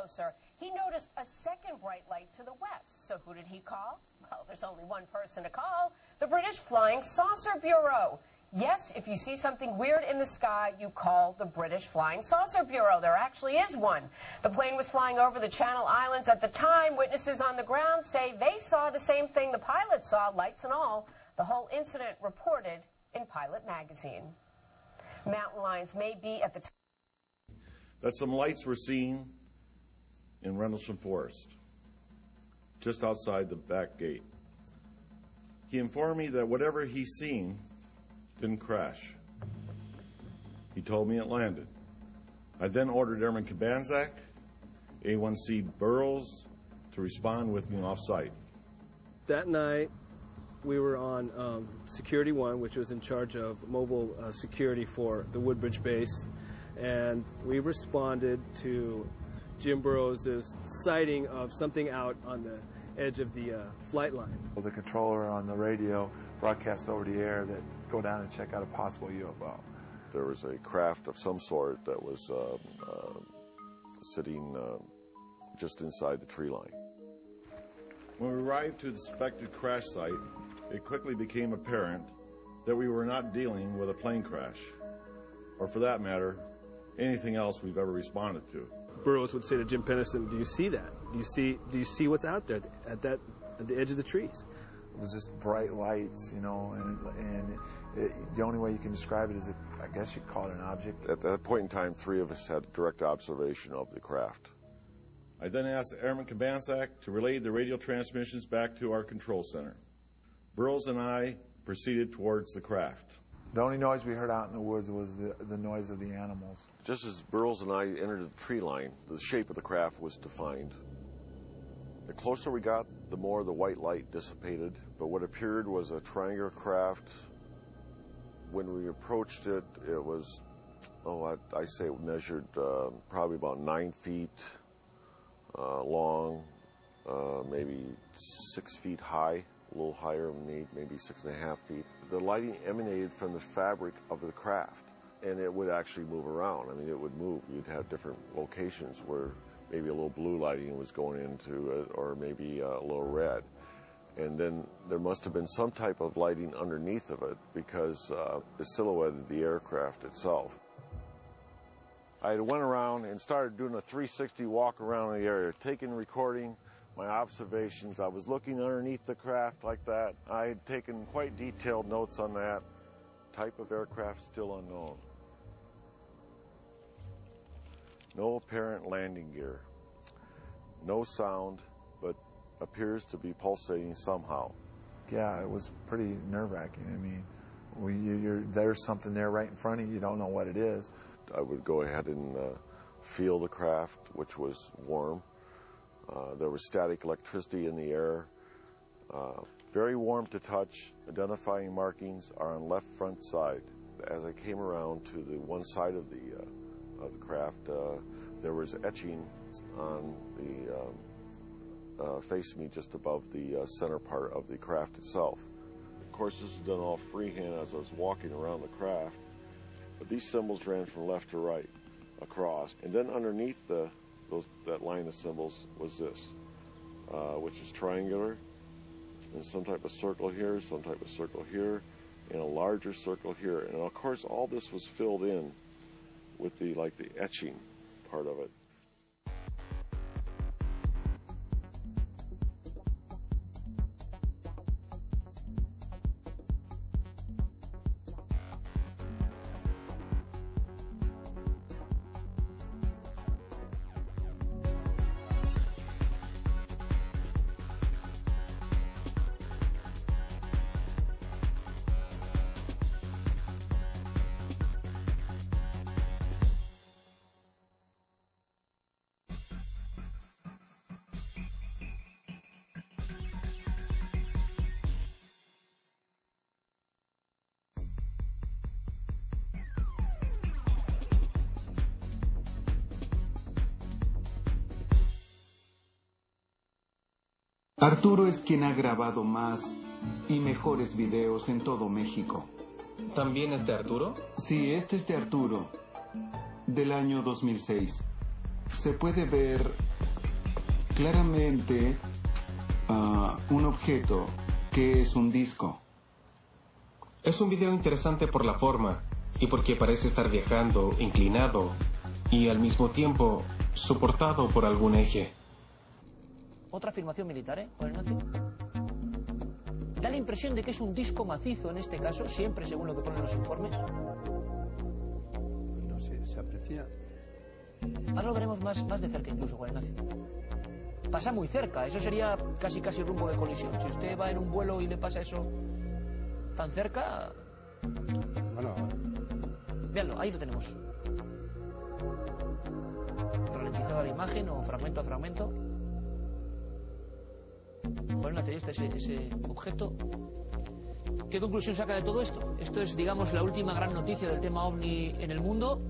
closer, he noticed a second bright light to the west. So who did he call? Well, there's only one person to call, the British Flying Saucer Bureau. Yes, if you see something weird in the sky, you call the British Flying Saucer Bureau. There actually is one. The plane was flying over the Channel Islands at the time. Witnesses on the ground say they saw the same thing the pilot saw, lights and all. The whole incident reported in Pilot magazine. Mountain lions may be at the top. That some lights were seen in Rendlesham Forest, just outside the back gate. He informed me that whatever he seen didn't crash. He told me it landed. I then ordered Airman Kabanzak, A1C Burroughs, to respond with me off-site. That night, we were on Security 1, which was in charge of mobile security for the Woodbridge base, and we responded to Jim Burroughs' sighting of something out on the edge of the flight line. The controller on the radio broadcast over the air that go down and check out a possible UFO. There was a craft of some sort that was sitting just inside the tree line. When we arrived to the suspected crash site, it quickly became apparent that we were not dealing with a plane crash, or for that matter, anything else we've ever responded to. Burroughs would say to Jim Pennison, "Do you see that? Do you see what's out there at the edge of the trees?" It was just bright lights, you know, and the only way you can describe it is, I guess you'd call it an object. At that point in time, 3 of us had direct observation of the craft. I then asked Airman Kabanzak to relay the radio transmissions back to our control center. Burroughs and I proceeded towards the craft. The only noise we heard out in the woods was the noise of the animals. Just as Burroughs and I entered the tree line, the shape of the craft was defined. The closer we got, the more the white light dissipated, but what appeared was a triangular craft. When we approached it, it was, I say it measured probably about 9 feet long, maybe 6 feet high, a little higher, maybe 6.5 feet. The lighting emanated from the fabric of the craft, and it would actually move around. I mean, it would move. You'd have different locations where maybe a little blue lighting was going into it, or maybe a little red. And then there must have been some type of lighting underneath of it, because it silhouetted the aircraft itself. I went around and started doing a 360 walk around the area, recording my observations. I was looking underneath the craft like that. I had taken quite detailed notes on that. Type of aircraft still unknown. No apparent landing gear. No sound, but appears to be pulsating somehow. Yeah, it was pretty nerve-wracking. I mean, there's something there right in front of you. You don't know what it is. I would go ahead and feel the craft, which was warm. There was static electricity in the air. Very warm to touch. Identifying markings are on left front side. As I came around to the one side of the craft, there was etching on the facing me just above the center part of the craft itself. Of course, this is done all freehand as I was walking around the craft, but these symbols ran from left to right across, and then underneath that line of symbols was this, which is triangular, and some type of circle here, some type of circle here, and a larger circle here. And of course, all this was filled in with the etching part of it. Arturo es quien ha grabado más y mejores videos en todo México. ¿También es de Arturo? Sí, este es de Arturo, del año 2006. se puede ver claramente un objeto que es un disco. Es un video interesante por la forma y porque parece estar viajando inclinado y al mismo tiempo soportado por algún eje. Otra afirmación militar, Juan Ignacio. Da la impresión de que es un disco macizo en este caso, siempre según lo que ponen los informes. No sé, se aprecia. Ahora lo veremos más de cerca incluso, Juan Ignacio. Pasa muy cerca, eso sería casi rumbo de colisión. Si usted va en un vuelo y le pasa eso tan cerca... Bueno, véanlo, ahí lo tenemos. Ralentizada la imagen o fragmento a fragmento. Juan Ignacio, ahí está ese objeto. ¿Qué conclusión saca de todo esto? Esto es, digamos, la última gran noticia del tema OVNI en el mundo.